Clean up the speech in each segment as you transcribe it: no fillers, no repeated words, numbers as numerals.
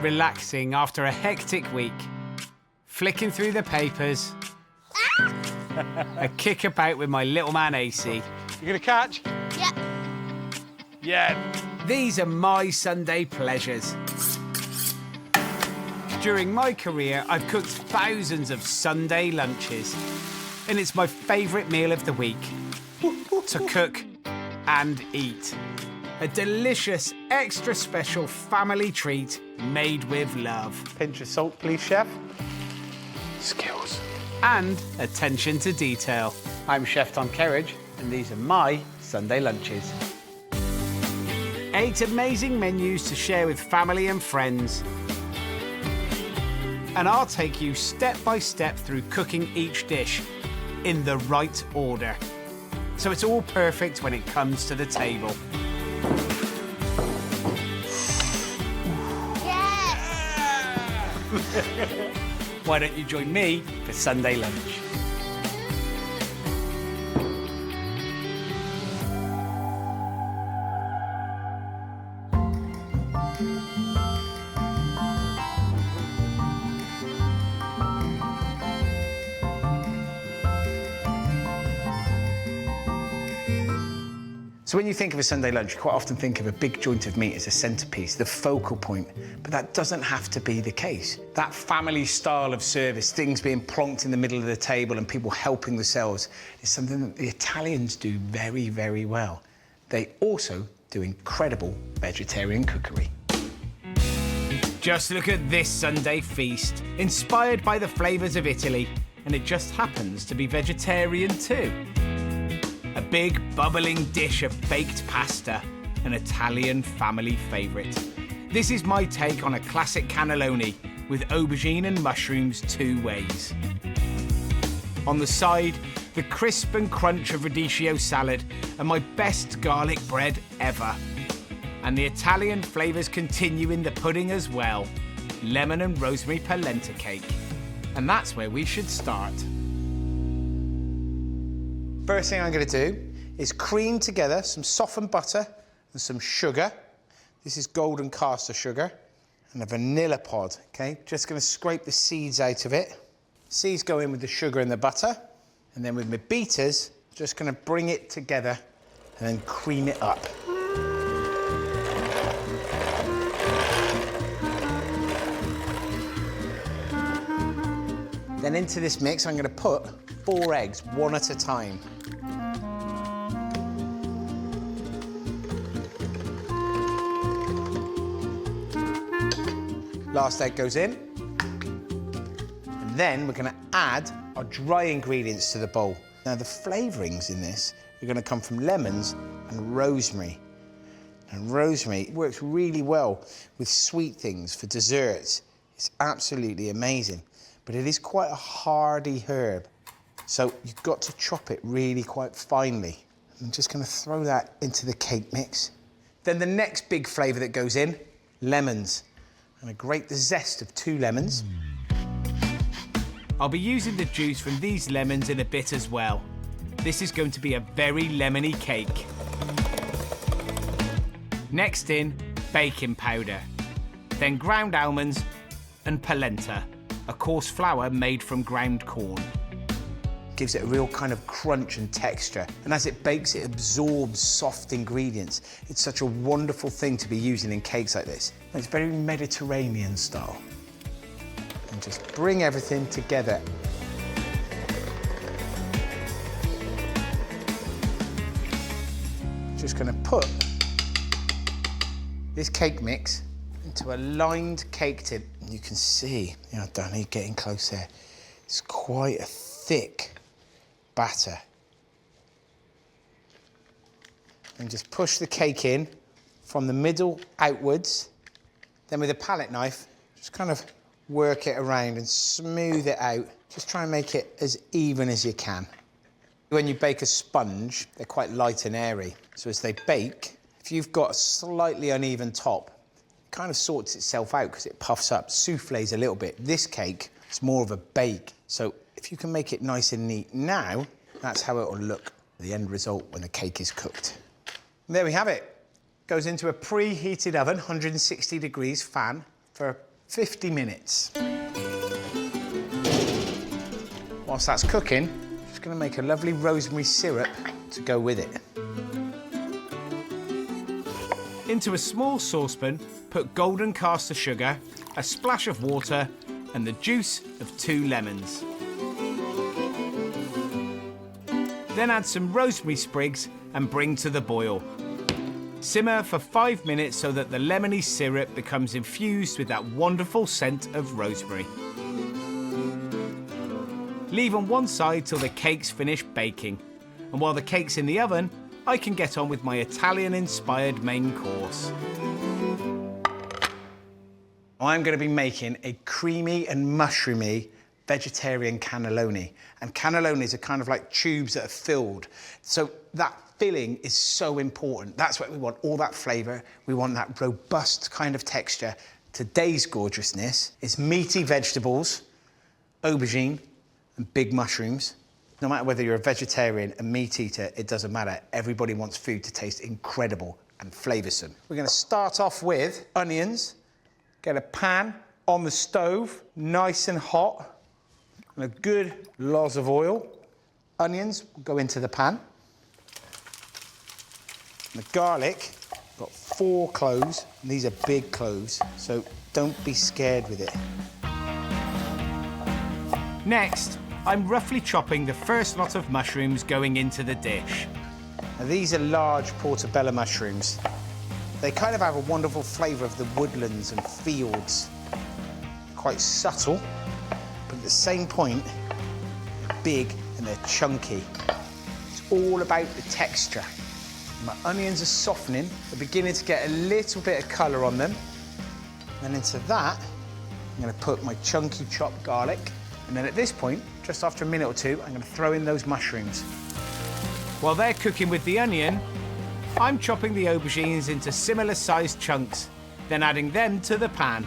relaxing after a hectic week, flicking through the papers, a kick about with my little man AC. You gonna catch? Yeah. Yeah. These are my Sunday pleasures. During my career, I've cooked thousands of Sunday lunches, and it's my favourite meal of the week to cook and eat. A delicious, extra special family treat made with love. Pinch of salt, please, chef. Skills. And attention to detail. I'm Chef Tom Kerridge, and these are my Sunday lunches. 8 amazing menus to share with family and friends. And I'll take you step by step through cooking each dish in the right order, so it's all perfect when it comes to the table. Why don't you join me for Sunday lunch? So when you think of a Sunday lunch, you quite often think of a big joint of meat as a centrepiece, the focal point, but that doesn't have to be the case. That family style of service, things being plonked in the middle of the table and people helping themselves, is something that the Italians do very, very well. They also do incredible vegetarian cookery. Just look at this Sunday feast, inspired by the flavours of Italy, and it just happens to be vegetarian too. A big, bubbling dish of baked pasta, an Italian family favourite. This is my take on a classic cannelloni with aubergine and mushrooms 2 ways. On the side, the crisp and crunch of radicchio salad and my best garlic bread ever. And the Italian flavours continue in the pudding as well. Lemon and rosemary polenta cake. And that's where we should start. First thing I'm going to do is cream together some softened butter and some sugar. This is golden caster sugar and a vanilla pod, okay? Just going to scrape the seeds out of it. Seeds go in with the sugar and the butter. And then with my beaters, just going to bring it together and then cream it up. Then into this mix, I'm going to put 4 eggs, 1 at a time. Last egg goes in. And then we're going to add our dry ingredients to the bowl. Now, the flavourings in this are going to come from lemons and rosemary. And rosemary works really well with sweet things for desserts. It's absolutely amazing. But it is quite a hardy herb. So you've got to chop it really quite finely. I'm just going to throw that into the cake mix. Then the next big flavour that goes in, lemons. I'm going to grate the zest of 2 lemons. I'll be using the juice from these lemons in a bit as well. This is going to be a very lemony cake. Next in, baking powder. Then ground almonds and polenta, a coarse flour made from ground corn. Gives it a real kind of crunch and texture. And as it bakes, it absorbs soft ingredients. It's such a wonderful thing to be using in cakes like this. It's very Mediterranean style. And just bring everything together. Just gonna put this cake mix into a lined cake tin. And you can see, Danny, getting close there. It's quite a thick batter. And just push the cake in from the middle outwards. Then with a palette knife, just kind of work it around and smooth it out. Just try and make it as even as you can. When you bake a sponge, they're quite light and airy. So as they bake, if you've got a slightly uneven top, it kind of sorts itself out because it puffs up, souffles a little bit. This cake is more of a bake. So if you can make it nice and neat now, that's how it will look, the end result when the cake is cooked. And there we have it. Goes into a preheated oven, 160 degrees fan, for 50 minutes. Whilst that's cooking, I'm just going to make a lovely rosemary syrup to go with it. Into a small saucepan, put golden caster sugar, a splash of water, and the juice of 2 lemons. Then add some rosemary sprigs and bring to the boil. Simmer for 5 minutes so that the lemony syrup becomes infused with that wonderful scent of rosemary. Leave on one side till the cake's finished baking. And while the cake's in the oven, I can get on with my Italian-inspired main course. I'm going to be making a creamy and mushroomy vegetarian cannelloni. And cannellonis are kind of like tubes that are filled. So that filling is so important. That's what we want, all that flavour. We want that robust kind of texture. Today's gorgeousness is meaty vegetables, aubergine, and big mushrooms. No matter whether you're a vegetarian, a meat eater, it doesn't matter. Everybody wants food to taste incredible and flavoursome. We're going to start off with onions. Get a pan on the stove, nice and hot, and a good loz of oil. Onions will go into the pan. And the garlic, got 4 cloves, and these are big cloves, so don't be scared with it. Next, I'm roughly chopping the first lot of mushrooms going into the dish. Now, these are large portobello mushrooms. They kind of have a wonderful flavour of the woodlands and fields. Quite subtle, but at the same point, they're big and they're chunky. It's all about the texture. My onions are softening. They're beginning to get a little bit of colour on them. And into that, I'm going to put my chunky chopped garlic. And then at this point, just after a minute or two, I'm going to throw in those mushrooms. While they're cooking with the onion, I'm chopping the aubergines into similar-sized chunks, then adding them to the pan.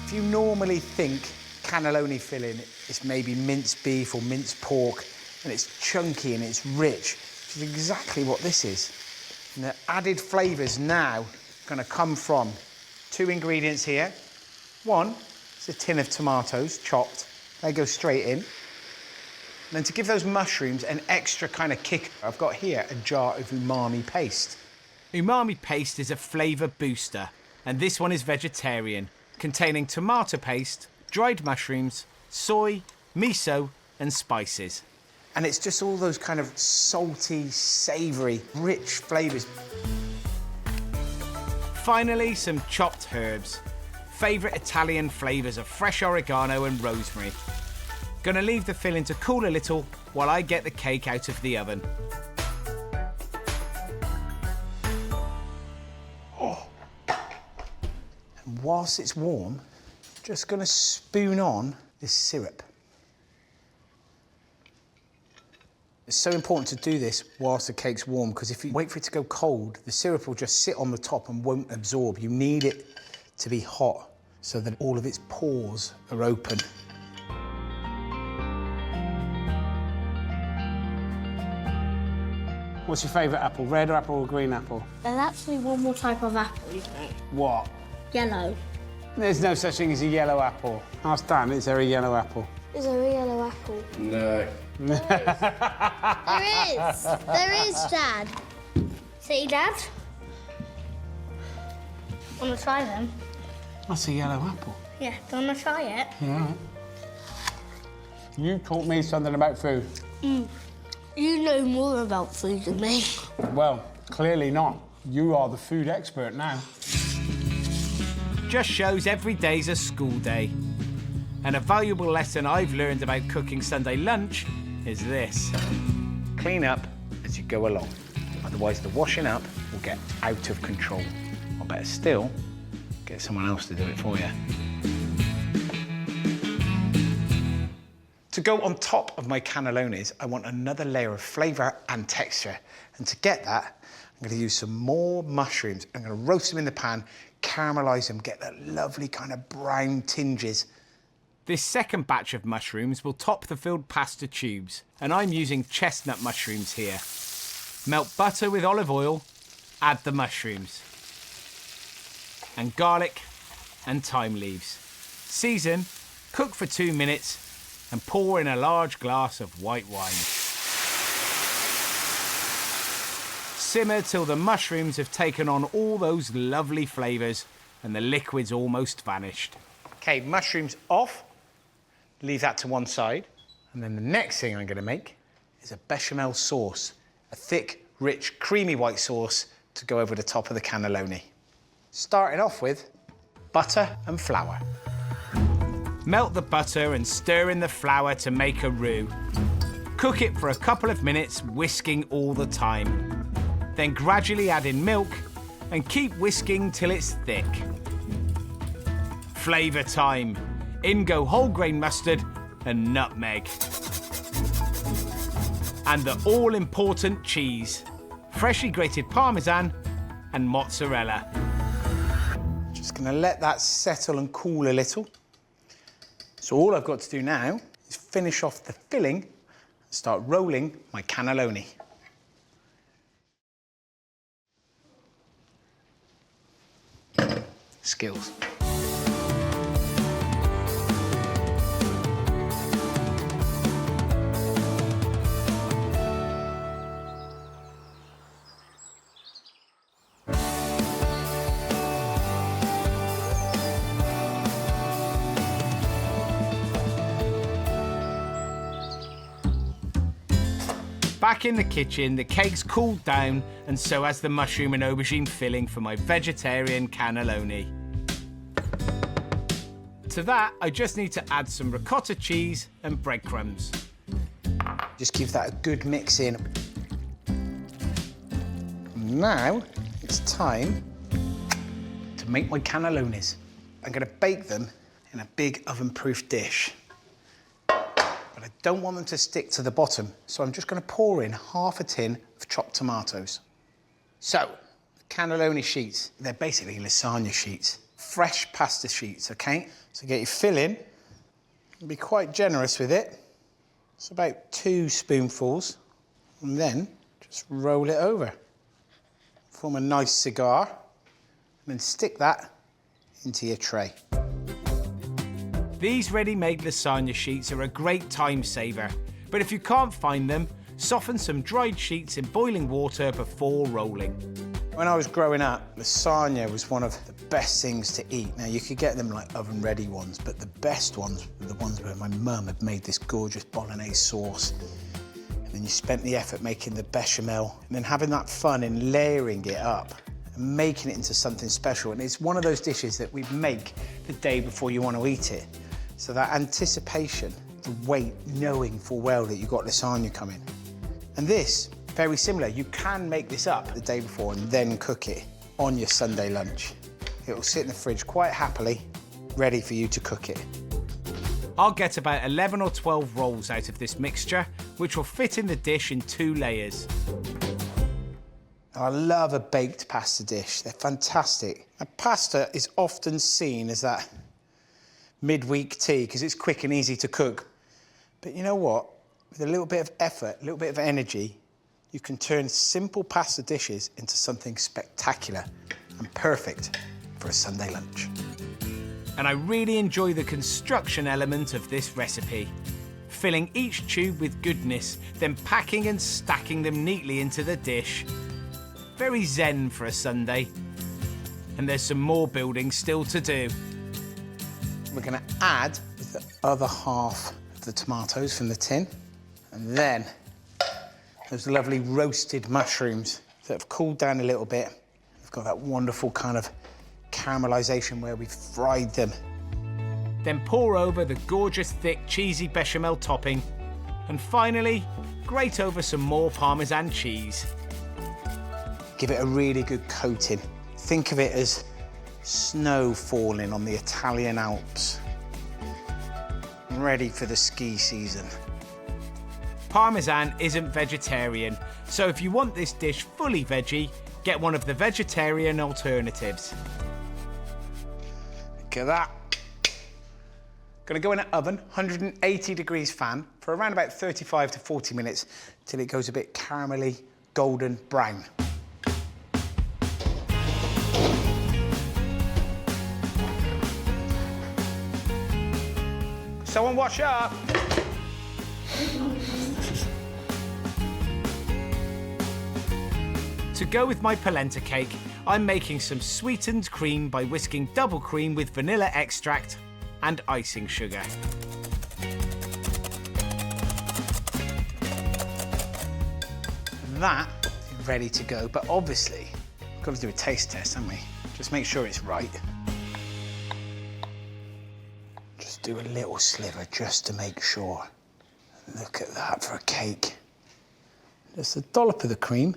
If you normally think cannelloni filling is maybe minced beef or minced pork, and it's chunky and it's rich, which is exactly what this is. And the added flavours now are going to come from 2 ingredients here. One is a tin of tomatoes, chopped. They go straight in. And then to give those mushrooms an extra kind of kick, I've got here a jar of umami paste. Umami paste is a flavour booster, and this one is vegetarian, containing tomato paste, dried mushrooms, soy, miso, and spices. And it's just all those kind of salty, savoury, rich flavours. Finally, some chopped herbs. Favourite Italian flavours of fresh oregano and rosemary. Gonna leave the filling to cool a little while I get the cake out of the oven. Oh. And whilst it's warm, just gonna spoon on this syrup. It's so important to do this whilst the cake's warm, because if you wait for it to go cold, the syrup will just sit on the top and won't absorb. You need it to be hot so that all of its pores are open. What's your favourite apple, red apple or green apple? There's actually one more type of apple, isn't it? What? Yellow. There's no such thing as a yellow apple. Ask Dan, is there a yellow apple? Is there a yellow apple? No. There is. There is, Dad. See, Dad? Want to try them? That's a yellow apple. Yeah, do you want to try it? Yeah. You taught me something about food. You know more about food than me. Well, clearly not. You are the food expert now. Just shows every day's a school day. And a valuable lesson I've learned about cooking Sunday lunch is this. Clean up as you go along. Otherwise the washing up will get out of control. Or better still, get someone else to do it for you. To go on top of my cannellonis, I want another layer of flavour and texture. And to get that, I'm going to use some more mushrooms. I'm going to roast them in the pan, caramelise them, get that lovely kind of brown tinges. This second batch of mushrooms will top the filled pasta tubes, and I'm using chestnut mushrooms here. Melt butter with olive oil, add the mushrooms. And garlic and thyme leaves. Season, cook for 2 minutes and pour in a large glass of white wine. Simmer till the mushrooms have taken on all those lovely flavours and the liquid's almost vanished. Okay, mushrooms off. Leave that to one side. And then the next thing I'm going to make is a bechamel sauce, a thick, rich, creamy white sauce to go over the top of the cannelloni. Starting off with butter and flour. Melt the butter and stir in the flour to make a roux. Cook it for a couple of minutes, whisking all the time. Then gradually add in milk and keep whisking till it's thick. Flavour time. In go whole grain mustard and nutmeg. And the all-important cheese. Freshly grated Parmesan and mozzarella. Just gonna let that settle and cool a little. So all I've got to do now is finish off the filling and start rolling my cannelloni. Skills. Back in the kitchen, the cake's cooled down, and so has the mushroom and aubergine filling for my vegetarian cannelloni. To that, I just need to add some ricotta cheese and breadcrumbs. Just give that a good mix in. Now, it's time to make my cannellonis. I'm gonna bake them in a big oven-proof dish. But I don't want them to stick to the bottom, so I'm just gonna pour in half a tin of chopped tomatoes. So, cannelloni sheets, they're basically lasagna sheets. Fresh pasta sheets, okay? So get your filling, be quite generous with it. It's about 2 spoonfuls, and then just roll it over. Form a nice cigar, and then stick that into your tray. These ready-made lasagna sheets are a great time saver, but if you can't find them, soften some dried sheets in boiling water before rolling. When I was growing up, lasagna was one of the best things to eat. Now, you could get them like oven-ready ones, but the best ones were the ones where my mum had made this gorgeous bolognese sauce. And then you spent the effort making the bechamel, and then having that fun in layering it up and making it into something special. And it's one of those dishes that we make the day before you want to eat it. So that anticipation, the wait, knowing full well that you've got lasagna coming. And this, very similar. You can make this up the day before and then cook it on your Sunday lunch. It'll sit in the fridge quite happily, ready for you to cook it. I'll get about 11 or 12 rolls out of this mixture, which will fit in the dish in 2 layers. I love a baked pasta dish. They're fantastic. A pasta is often seen as that midweek tea because it's quick and easy to cook. But you know what? With a little bit of effort, a little bit of energy, you can turn simple pasta dishes into something spectacular and perfect for a Sunday lunch. And I really enjoy the construction element of this recipe. Filling each tube with goodness, then packing and stacking them neatly into the dish. Very zen for a Sunday. And there's some more building still to do. We're gonna add the other half of the tomatoes from the tin. And then those lovely roasted mushrooms that have cooled down a little bit. They've got that wonderful kind of caramelization where we've fried them. Then pour over the gorgeous thick cheesy bechamel topping. And finally, grate over some more Parmesan cheese. Give it a really good coating. Think of it as snow falling on the Italian Alps. Ready for the ski season. Parmesan isn't vegetarian, so if you want this dish fully veggie, get one of the vegetarian alternatives. Look at that. Gonna go in an oven, 180 degrees fan, for around about 35 to 40 minutes, till it goes a bit caramelly, golden brown. Someone wash up. To go with my polenta cake, I'm making some sweetened cream by whisking double cream with vanilla extract and icing sugar. That is ready to go, but obviously, we've got to do a taste test, haven't we? Just make sure it's right. Just do a little sliver just to make sure. Look at that for a cake. Just a dollop of the cream.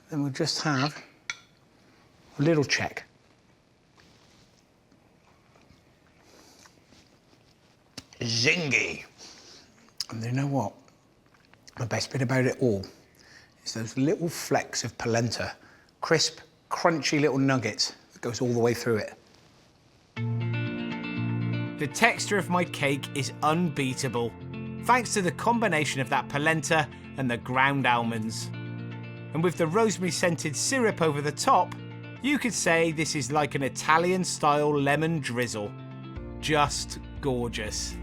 Then we'll just have a little check. Zingy. And you know what? The best bit about it all is those little flecks of polenta, crisp, crunchy little nuggets that goes all the way through it. The texture of my cake is unbeatable, thanks to the combination of that polenta and the ground almonds. And with the rosemary-scented syrup over the top, you could say this is like an Italian-style lemon drizzle. Just gorgeous.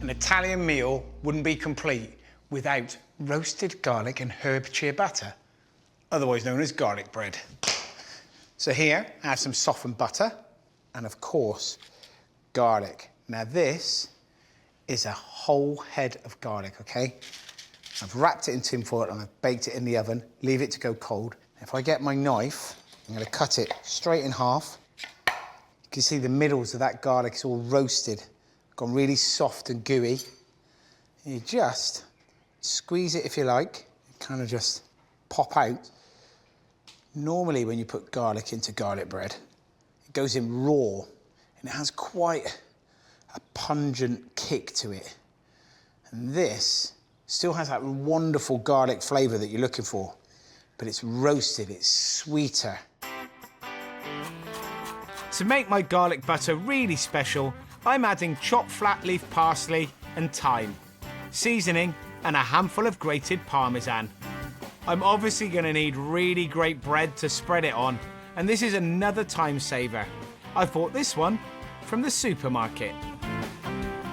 An Italian meal wouldn't be complete without roasted garlic and herb ciabatta, otherwise known as garlic bread. So here, I have some softened butter and, of course, garlic. Now this is a whole head of garlic, okay? I've wrapped it in tin foil and I've baked it in the oven, leave it to go cold. If I get my knife, I'm gonna cut it straight in half. You can see the middles of that garlic is all roasted, gone really soft and gooey. And you just squeeze it if you like, kind of just pop out. Normally when you put garlic into garlic bread, it goes in raw and it has quite a pungent kick to it. And this still has that wonderful garlic flavour that you're looking for, but it's roasted, it's sweeter. To make my garlic butter really special, I'm adding chopped flat leaf parsley and thyme, seasoning and a handful of grated parmesan. I'm obviously going to need really great bread to spread it on, and this is another time saver. I bought this one from the supermarket.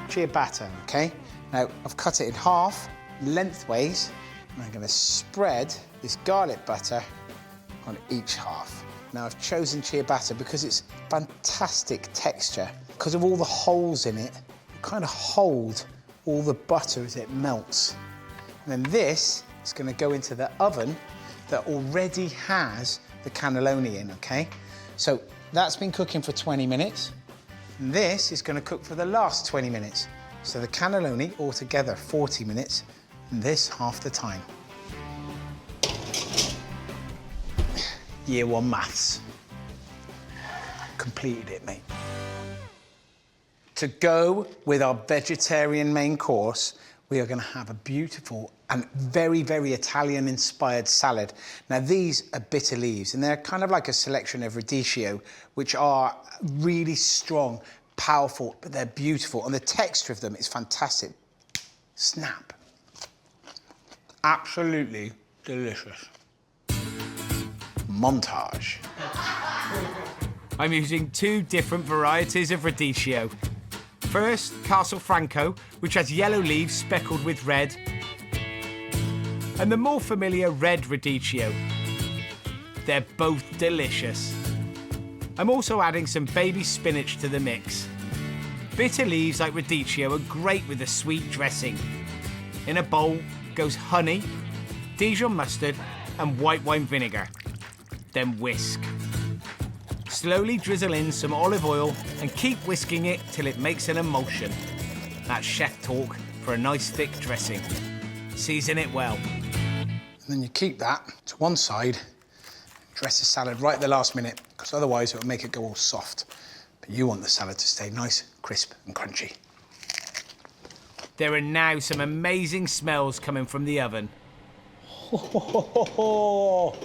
Ciabatta, okay? Now, I've cut it in half, lengthways, and I'm gonna spread this garlic butter on each half. Now, I've chosen ciabatta because it's fantastic texture. Because of all the holes in it, it kind of hold all the butter as it melts. And then this is gonna go into the oven that already has the cannelloni in, okay? So that's been cooking for 20 minutes. And this is gonna cook for the last 20 minutes. So the cannelloni altogether 40 minutes, and this half the time. Year 1 maths. Completed it, mate. To go with our vegetarian main course, we are gonna have a beautiful and very, very Italian-inspired salad. Now, these are bitter leaves, and they're kind of like a selection of radicchio, which are really strong, powerful, but they're beautiful, and the texture of them is fantastic. Snap. Absolutely delicious. Montage. I'm using 2 different varieties of radicchio. First, Castle Franco, which has yellow leaves speckled with red, and the more familiar red radicchio. They're both delicious. I'm also adding some baby spinach to the mix. Bitter leaves like radicchio are great with a sweet dressing. In a bowl goes honey, Dijon mustard, and white wine vinegar. Then whisk. Slowly drizzle in some olive oil and keep whisking it till it makes an emulsion. That's chef talk for a nice thick dressing. Season it well. And then you keep that to one side, dress the salad right at the last minute, because otherwise it will make it go all soft. But you want the salad to stay nice, crisp and crunchy. There are now some amazing smells coming from the oven. Oh,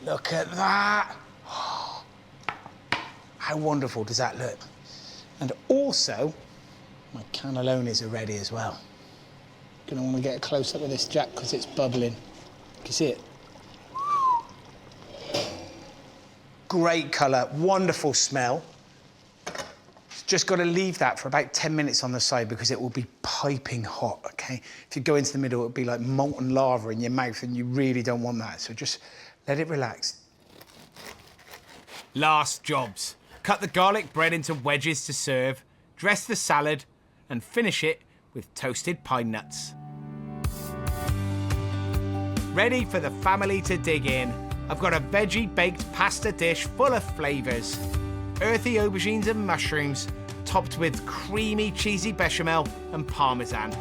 look at that. How wonderful does that look? And also, my cannellonis are ready as well. Gonna want to get a close up of this, Jack, because it's bubbling. Can you see it? great colour, wonderful smell. Just got to leave that for about 10 minutes on the side because it will be piping hot, okay? If you go into the middle, it'll be like molten lava in your mouth and you really don't want that. So just let it relax. Last jobs. Cut the garlic bread into wedges to serve, dress the salad, and finish it with toasted pine nuts. Ready for the family to dig in. I've got a veggie baked pasta dish full of flavours. Earthy aubergines and mushrooms, topped with creamy cheesy bechamel and parmesan.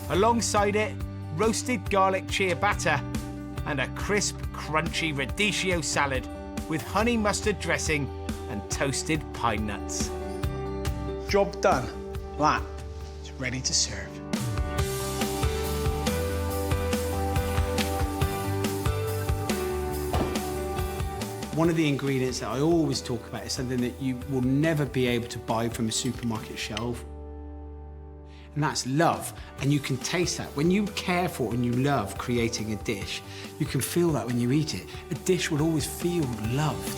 Alongside it, roasted garlic ciabatta and a crisp, crunchy radicchio salad with honey mustard dressing and toasted pine nuts. Job done. That is ready to serve. One of the ingredients that I always talk about is something that you will never be able to buy from a supermarket shelf. And that's love. And you can taste that. When you care for and you love creating a dish, you can feel that when you eat it. A dish will always feel loved.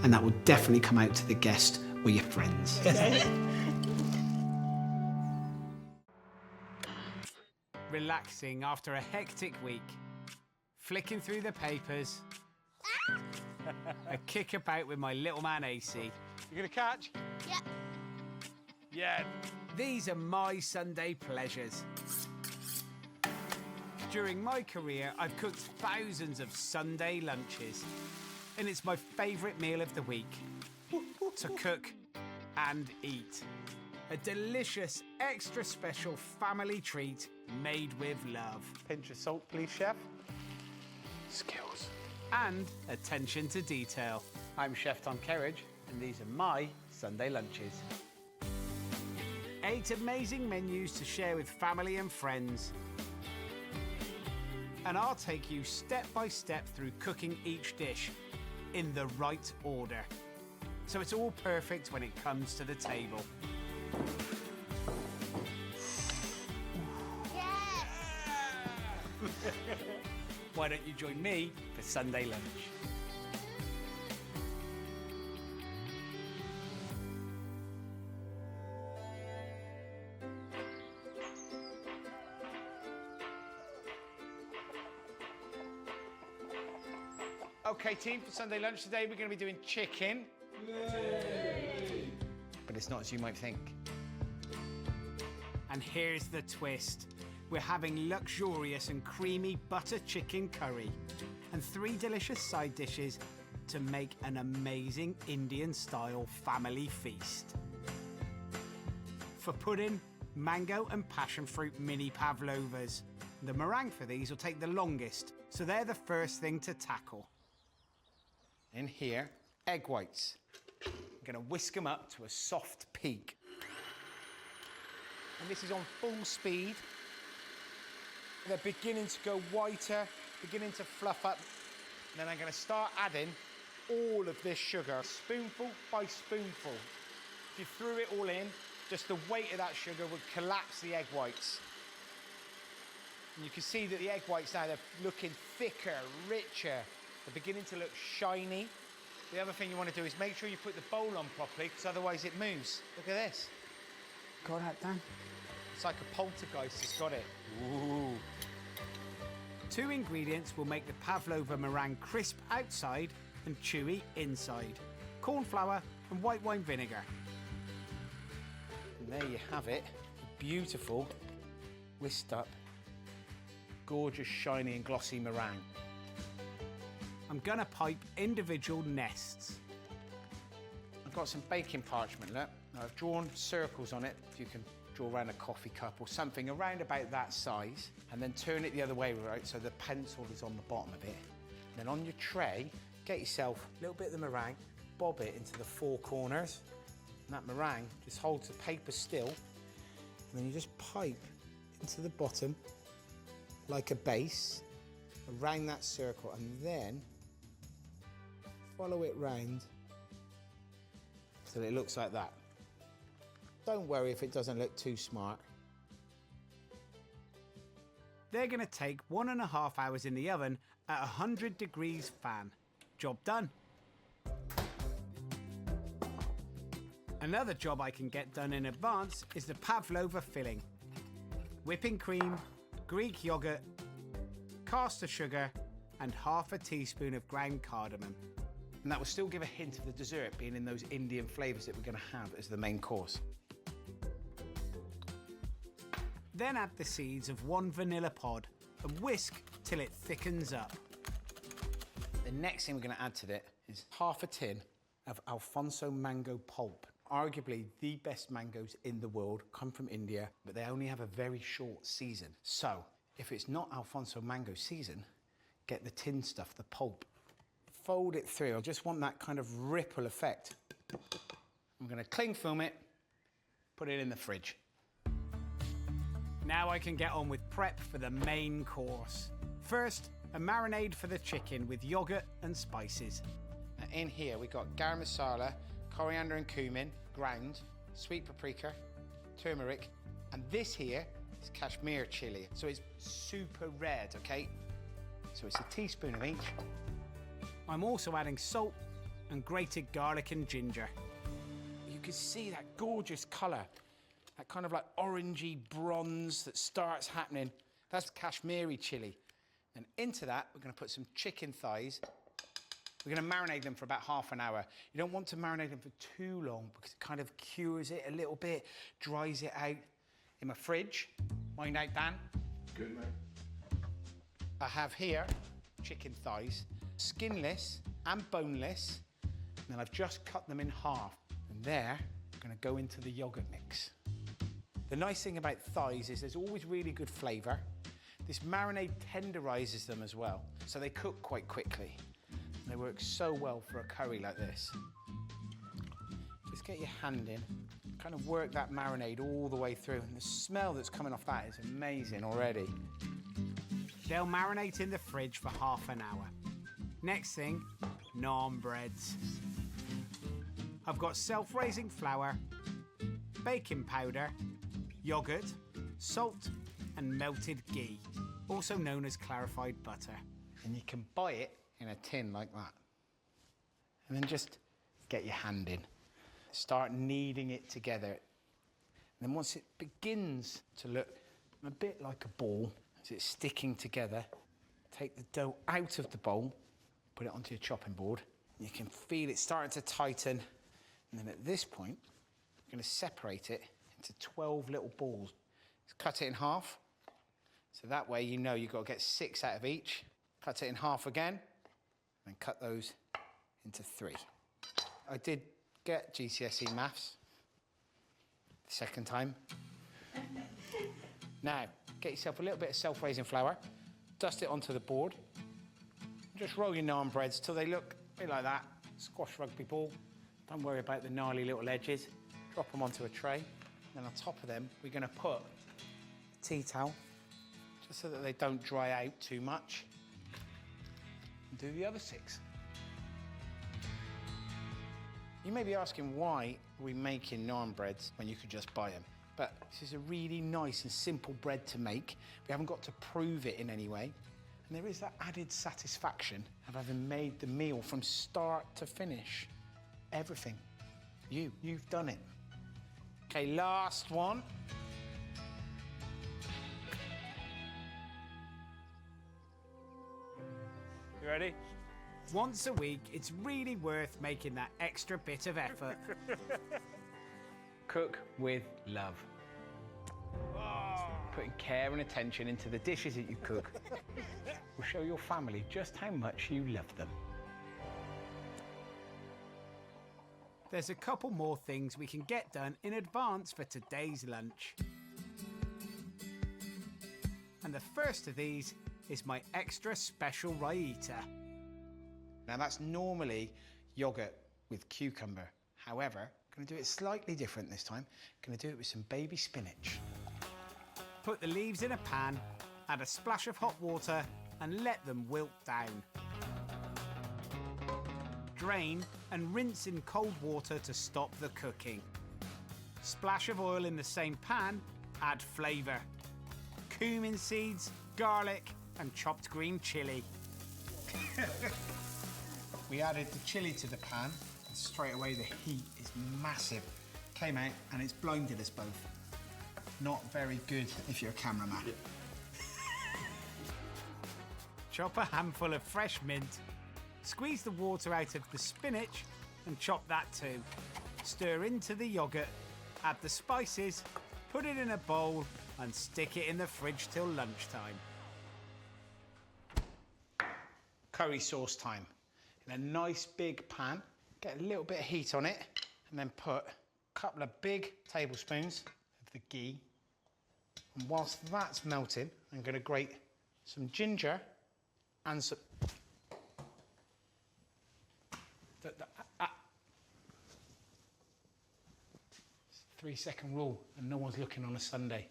And that will definitely come out to the guest or your friends. Relaxing after a hectic week. Flicking through the papers. A kick about with my little man AC. You gonna catch? Yeah. Yeah. These are my Sunday pleasures. During my career, I've cooked thousands of Sunday lunches. And it's my favourite meal of the week. To cook and eat. A delicious, extra special family treat made with love. Pinch of salt, please, chef. Skills. And attention to detail. I'm Chef Tom Kerridge, and these are my Sunday lunches. 8 amazing menus to share with family and friends. And I'll take you step by step through cooking each dish in the right order. So it's all perfect when it comes to the table. Yes. Why don't you join me for Sunday lunch? Okay, team, for Sunday lunch today, we're going to be doing chicken. Yay. But it's not as you might think. And here's the twist. We're having luxurious and creamy butter chicken curry and 3 delicious side dishes to make an amazing Indian-style family feast. For pudding, mango and passion fruit mini pavlovas. The meringue for these will take the longest, so they're the first thing to tackle. In here, egg whites. I'm going to whisk them up to a soft peak. And this is on full speed. They're beginning to go whiter, beginning to fluff up. And then I'm going to start adding all of this sugar, spoonful by spoonful. If you threw it all in, just the weight of that sugar would collapse the egg whites. And you can see that the egg whites now, they're looking thicker, richer. They're beginning to look shiny. The other thing you want to do is make sure you put the bowl on properly, because otherwise it moves. Look at this. Got that done? It's like a poltergeist has got it. Ooh. 2 ingredients will make the pavlova meringue crisp outside and chewy inside. Corn flour and white wine vinegar. And there you have it. Beautiful, whisked up, gorgeous, shiny and glossy meringue. I'm gonna pipe individual nests. I've got some baking parchment, look. I've drawn circles on it. You can draw around a coffee cup or something around about that size, and then turn it the other way, right, so the pencil is on the bottom of it. Then on your tray, get yourself a little bit of the meringue, bob it into the 4 corners, and that meringue just holds the paper still, and then you just pipe into the bottom like a base, around that circle, and then follow it round so it looks like that. Don't worry if it doesn't look too smart. They're going to take 1.5 hours in the oven at 100 degrees fan. Job done. Another job I can get done in advance is the pavlova filling. Whipping cream, Greek yogurt, caster sugar, and half a teaspoon of ground cardamom. And that will still give a hint of the dessert being in those Indian flavours that we're going to have as the main course. Then add the seeds of 1 vanilla pod and whisk till it thickens up. The next thing we're going to add to it is half a tin of Alfonso mango pulp. Arguably the best mangoes in the world come from India, but they only have a very short season. So if it's not Alfonso mango season, get the tin stuff, the pulp. Fold it through. I just want that kind of ripple effect. I'm going to cling film it, put it in the fridge. Now I can get on with prep for the main course. First, a marinade for the chicken with yogurt and spices. Now in here we've got garam masala, coriander and cumin, ground, sweet paprika, turmeric, and this here is Kashmir chili. So it's super red, okay? So it's a teaspoon of each. I'm also adding salt and grated garlic and ginger. You can see that gorgeous colour, that kind of like orangey bronze that starts happening. That's Kashmiri chili. And into that, we're going to put some chicken thighs. We're going to marinate them for about half an hour. You don't want to marinate them for too long because it kind of cures it a little bit, dries it out. In my fridge, mind out, Dan. Good, mate. I have here chicken thighs, skinless and boneless. And then I've just cut them in half. And they're going to go into the yogurt mix. The nice thing about thighs is there's always really good flavour. This marinade tenderises them as well, so they cook quite quickly. And they work so well for a curry like this. Just get your hand in, kind of work that marinade all the way through, and the smell that's coming off that is amazing already. They'll marinate in the fridge for half an hour. Next thing, naan breads. I've got self-raising flour, baking powder, yogurt, salt, and melted ghee, also known as clarified butter. And you can buy it in a tin like that. And then just get your hand in. Start kneading it together. And then once it begins to look a bit like a ball, as it's sticking together, take the dough out of the bowl, put it onto your chopping board. You can feel it starting to tighten. And then at this point, you're going to separate it into 12 little balls. Just cut it in half. So that way you know you've got to get 6 out of each. Cut it in half again, and cut those into 3. I did get GCSE maths the second time. Now, get yourself a little bit of self-raising flour, dust it onto the board, just roll your naan breads till they look a bit like that, squash rugby ball. Don't worry about the gnarly little edges. Drop them onto a tray. Then on top of them, we're going to put a tea towel, just so that they don't dry out too much. And do the other 6. You may be asking why are we making naan breads when you could just buy them. But this is a really nice and simple bread to make. We haven't got to prove it in any way. And there is that added satisfaction of having made the meal from start to finish. Everything. You've done it. Okay, last one. You ready? Once a week, it's really worth making that extra bit of effort. Cook with love. Putting care and attention into the dishes that you cook will show your family just how much you love them. There's a couple more things we can get done in advance for today's lunch. And the first of these is my extra special raita. Now that's normally yogurt with cucumber. However, I'm going to do it slightly different this time. I'm going to do it with some baby spinach. Put the leaves in a pan, add a splash of hot water and let them wilt down. Drain and rinse in cold water to stop the cooking. Splash of oil in the same pan, add flavour. Cumin seeds, garlic, and chopped green chilli. We added the chilli to the pan, and straight away the heat is massive. Came out and it's blinded us both. Not very good if you're a cameraman. Yeah. Chop a handful of fresh mint, squeeze the water out of the spinach and chop that too. Stir into the yoghurt, add the spices, put it in a bowl and stick it in the fridge till lunchtime. Curry sauce time. In a nice big pan, get a little bit of heat on it and then put a couple of big tablespoons of the ghee. And whilst that's melting, I'm going to grate some ginger and some... 3-second rule, and no one's looking on a Sunday.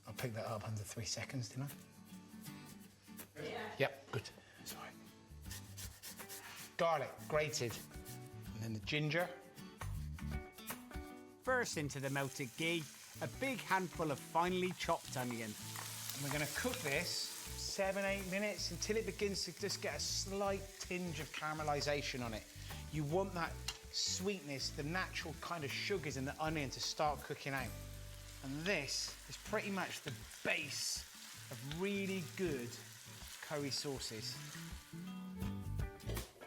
I'll pick that up under 3 seconds, didn't I? Yeah. Yep, good. Sorry. Garlic, grated. And then the ginger. First into the melted ghee, a big handful of finely chopped onion. And we're going to cook this 7-8 minutes until it begins to just get a slight tinge of caramelisation on it. You want that sweetness, the natural kind of sugars in the onion to start cooking out. And this is pretty much the base of really good curry sauces.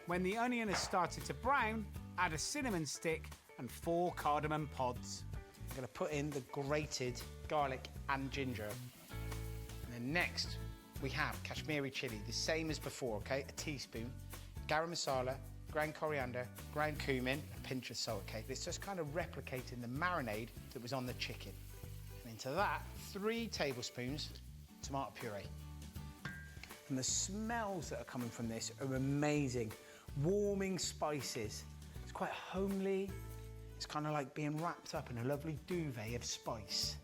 When the onion has started to brown, add a cinnamon stick and 4 cardamom pods. I'm going to put in the grated garlic and ginger. And then next, we have Kashmiri chili, the same as before, okay? A teaspoon, garam masala, ground coriander, ground cumin, a pinch of salt, okay? It's just kind of replicating the marinade that was on the chicken. And into that, 3 tablespoons tomato puree. And the smells that are coming from this are amazing. Warming spices. It's quite homely. It's kind of like being wrapped up in a lovely duvet of spice.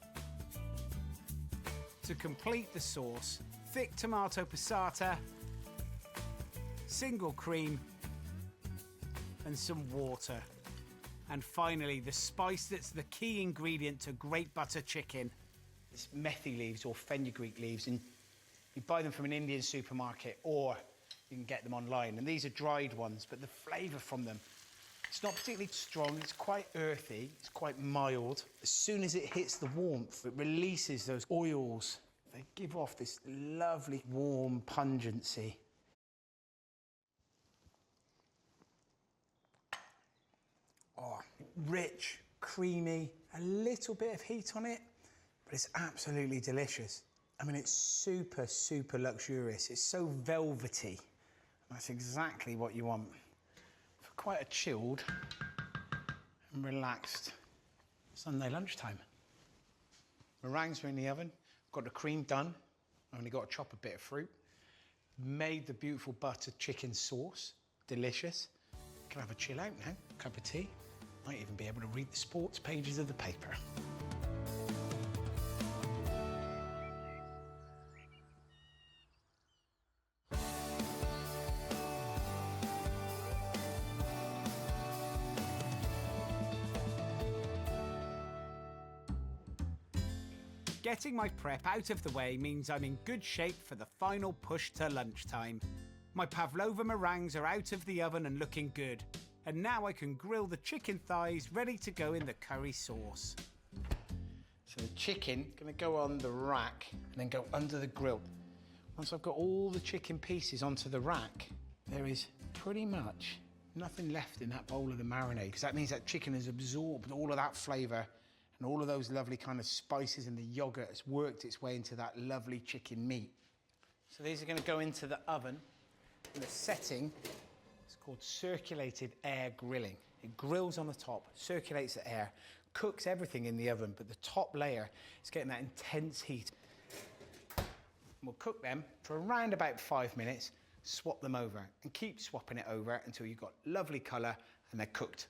To complete the sauce, thick tomato passata, single cream, and some water. And finally, the spice that's the key ingredient to great butter chicken. It's methi leaves or fenugreek leaves, and you buy them from an Indian supermarket or you can get them online. And these are dried ones, but the flavour from them, it's not particularly strong, it's quite earthy, it's quite mild. As soon as it hits the warmth, it releases those oils. They give off this lovely warm pungency. Oh, rich, creamy, a little bit of heat on it, but it's absolutely delicious. I mean, it's super, super luxurious. It's so velvety. That's exactly what you want for quite a chilled and relaxed Sunday lunchtime. Meringues are in the oven. I've got the cream done. I've only got to chop a bit of fruit. Made the beautiful buttered chicken sauce. Delicious. Can have a chill out now, cup of tea. Might even be able to read the sports pages of the paper. Getting my prep out of the way means I'm in good shape for the final push to lunchtime. My pavlova meringues are out of the oven and looking good. And now I can grill the chicken thighs ready to go in the curry sauce. So the chicken gonna go on the rack and then go under the grill. Once I've got all the chicken pieces onto the rack, there is pretty much nothing left in that bowl of the marinade, because that means that chicken has absorbed all of that flavour and all of those lovely kind of spices, and the yoghurt has worked its way into that lovely chicken meat. So these are gonna go into the oven, and the setting is called circulated air grilling. It grills on the top, circulates the air, cooks everything in the oven, but the top layer is getting that intense heat. And we'll cook them for around about 5 minutes, swap them over, and keep swapping it over until you've got lovely colour and they're cooked.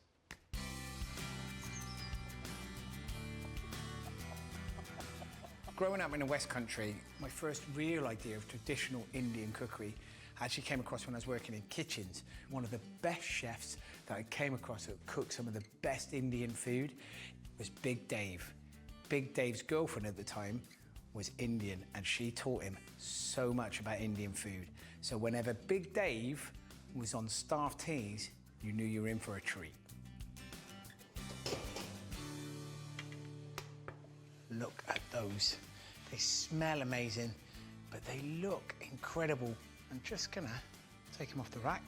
Growing up in the West Country, my first real idea of traditional Indian cookery actually came across when I was working in kitchens. One of the best chefs that I came across that cooked some of the best Indian food was Big Dave. Big Dave's girlfriend at the time was Indian, and she taught him so much about Indian food. So whenever Big Dave was on staff teas, you knew you were in for a treat. Look at those. They smell amazing, but they look incredible. I'm just gonna take them off the rack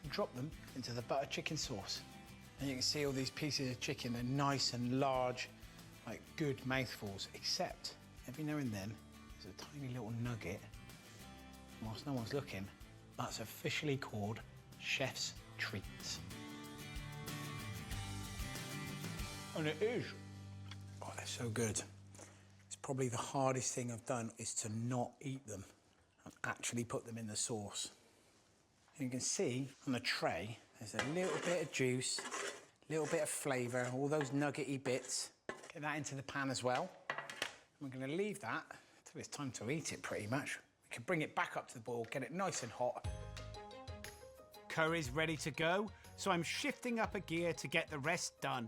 and drop them into the butter chicken sauce. And you can see all these pieces of chicken, they're nice and large, like good mouthfuls, except every now and then there's a tiny little nugget. Whilst no one's looking, that's officially called Chef's Treats. And it is. Oh, they're so good. It's probably the hardest thing I've done is to not eat them and actually put them in the sauce. And you can see on the tray, there's a little bit of juice, a little bit of flavour, all those nuggety bits. Get that into the pan as well. We're gonna leave that till it's time to eat it pretty much. We can bring it back up to the boil, get it nice and hot. Curry's ready to go, so I'm shifting up a gear to get the rest done.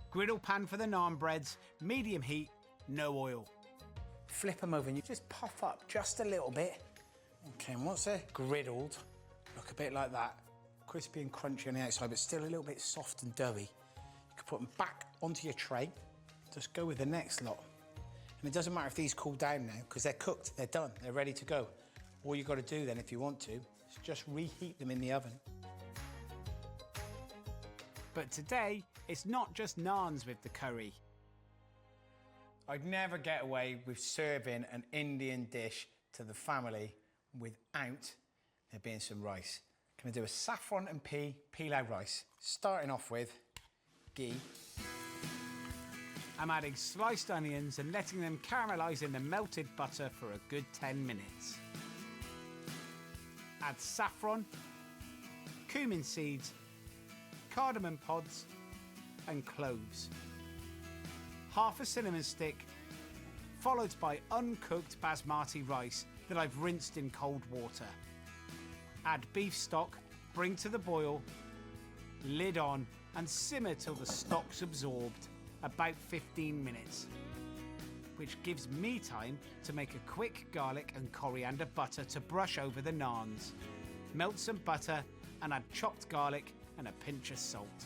Griddle pan for the naan breads, medium heat, no oil. Flip them over and you just puff up just a little bit. Okay, and once they're griddled, look a bit like that. Crispy and crunchy on the outside, but still a little bit soft and doughy. You can put them back onto your tray. Just go with the next lot. And it doesn't matter if these cool down now, because they're cooked, they're done, they're ready to go. All you've got to do then, if you want to, is just reheat them in the oven. But today, it's not just naans with the curry. I'd never get away with serving an Indian dish to the family without there being some rice. I'm gonna do a saffron and pea pilau rice, starting off with ghee. I'm adding sliced onions and letting them caramelise in the melted butter for a good 10 minutes. Add saffron, cumin seeds, cardamom pods and cloves. Half a cinnamon stick, followed by uncooked basmati rice that I've rinsed in cold water. Add beef stock, bring to the boil, lid on and simmer till the stock's absorbed, about 15 minutes. Which gives me time to make a quick garlic and coriander butter to brush over the naans. Melt some butter and add chopped garlic and a pinch of salt.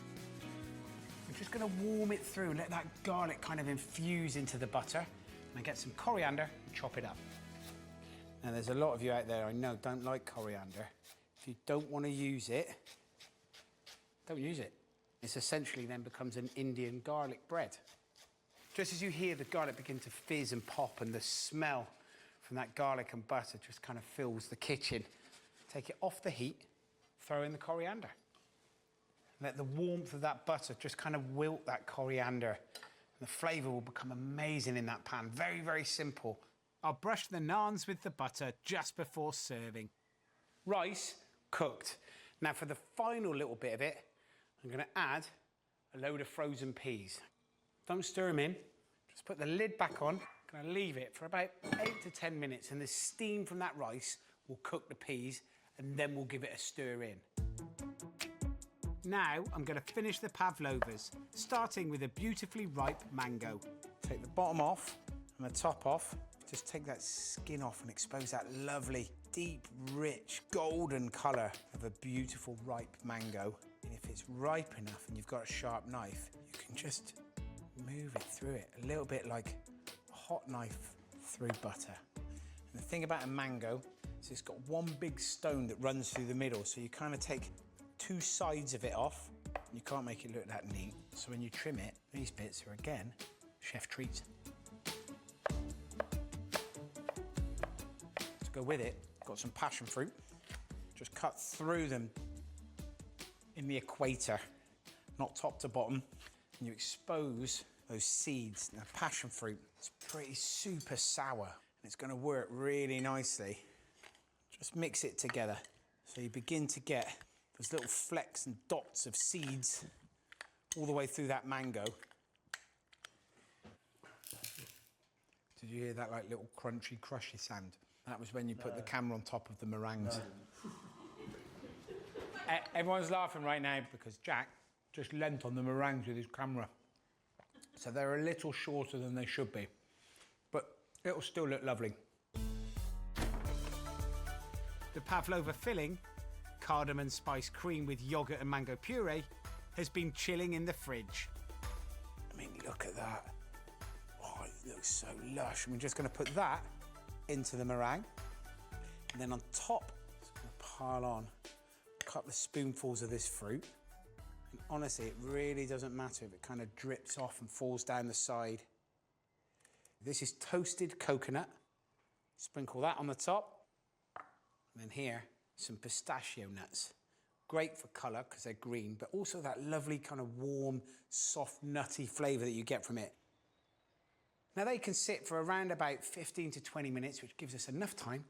I'm just gonna warm it through and let that garlic kind of infuse into the butter. And I get some coriander and chop it up. Now there's a lot of you out there I know don't like coriander. If you don't want to use it, don't use it. It essentially then becomes an Indian garlic bread. Just as you hear the garlic begin to fizz and pop and the smell from that garlic and butter just kind of fills the kitchen, take it off the heat, throw in the coriander. Let the warmth of that butter just kind of wilt that coriander. And the flavour will become amazing in that pan. Very, very simple. I'll brush the naans with the butter just before serving. Rice cooked. Now for the final little bit of it, I'm going to add a load of frozen peas. Don't stir them in. Just put the lid back on. I'm going to leave it for about 8 to 10 minutes and the steam from that rice will cook the peas and then we'll give it a stir in. Now I'm going to finish the pavlovas, starting with a beautifully ripe mango. Take the bottom off and the top off. Just take that skin off and expose that lovely, deep, rich, golden colour of a beautiful ripe mango. And if it's ripe enough and you've got a sharp knife, you can just move it through it, a little bit like a hot knife through butter. And the thing about a mango is it's got one big stone that runs through the middle, so you kind of take two sides of it off. You can't make it look that neat. So when you trim it, these bits are again chef treats. To go with it, got some passion fruit. Just cut through them in the equator, not top to bottom. And you expose those seeds. Now passion fruit, it's pretty super sour and it's going to work really nicely. Just mix it together. So you begin to get those little flecks and dots of seeds all the way through that mango. Did you hear that like little crunchy, crushy sound? That was when you put the camera on top of the meringues. Everyone's laughing right now because Jack just leant on the meringues with his camera. So they're a little shorter than they should be, but it'll still look lovely. The pavlova filling, cardamom spice cream with yoghurt and mango puree, has been chilling in the fridge. I mean, look at that. Oh, it looks so lush. We're just going to put that into the meringue. And then on top, just going to pile on a couple of spoonfuls of this fruit. And honestly, it really doesn't matter if it kind of drips off and falls down the side. This is toasted coconut. Sprinkle that on the top. And then here, some pistachio nuts. Great for colour because they're green, but also that lovely kind of warm, soft, nutty flavour that you get from it. Now they can sit for around about 15 to 20 minutes, which gives us enough time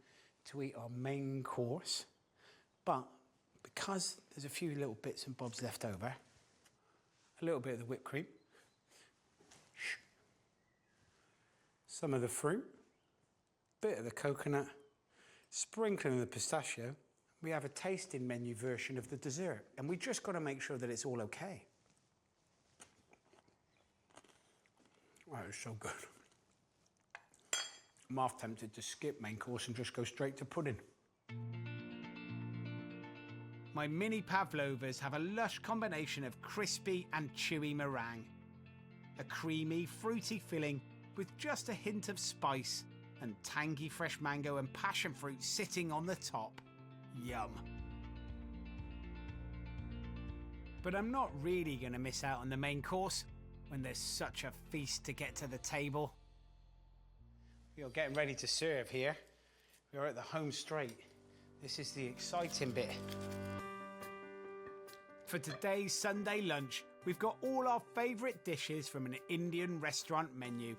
to eat our main course. But because there's a few little bits and bobs left over, a little bit of the whipped cream, some of the fruit, bit of the coconut, sprinkling of the pistachio, we have a tasting menu version of the dessert. And we just got to make sure that it's all okay. Oh, it's so good. I'm half tempted to skip main course and just go straight to pudding. My mini pavlovas have a lush combination of crispy and chewy meringue. A creamy, fruity filling with just a hint of spice and tangy fresh mango and passion fruit sitting on the top. Yum. But I'm not really going to miss out on the main course when there's such a feast to get to the table. We are getting ready to serve here. We are at the home straight. This is the exciting bit. For today's Sunday lunch, we've got all our favourite dishes from an Indian restaurant menu,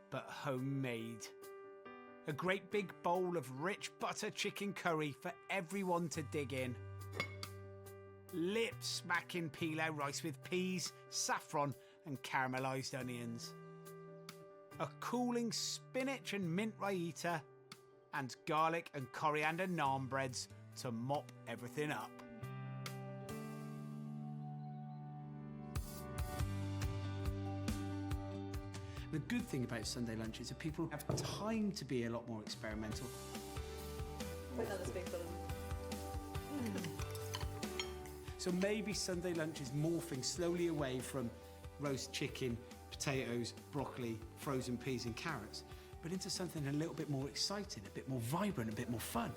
but homemade. A great big bowl of rich butter chicken curry for everyone to dig in. Lip-smacking pilau rice with peas, saffron and caramelised onions. A cooling spinach and mint raita, and garlic and coriander naan breads to mop everything up. The good thing about Sunday lunch is that people have time to be a lot more experimental. Another spoonful. So maybe Sunday lunch is morphing slowly away from roast chicken, potatoes, broccoli, frozen peas and carrots, but into something a little bit more exciting, a bit more vibrant, a bit more fun.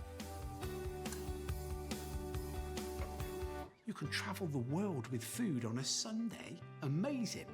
You can travel the world with food on a Sunday. Amazing.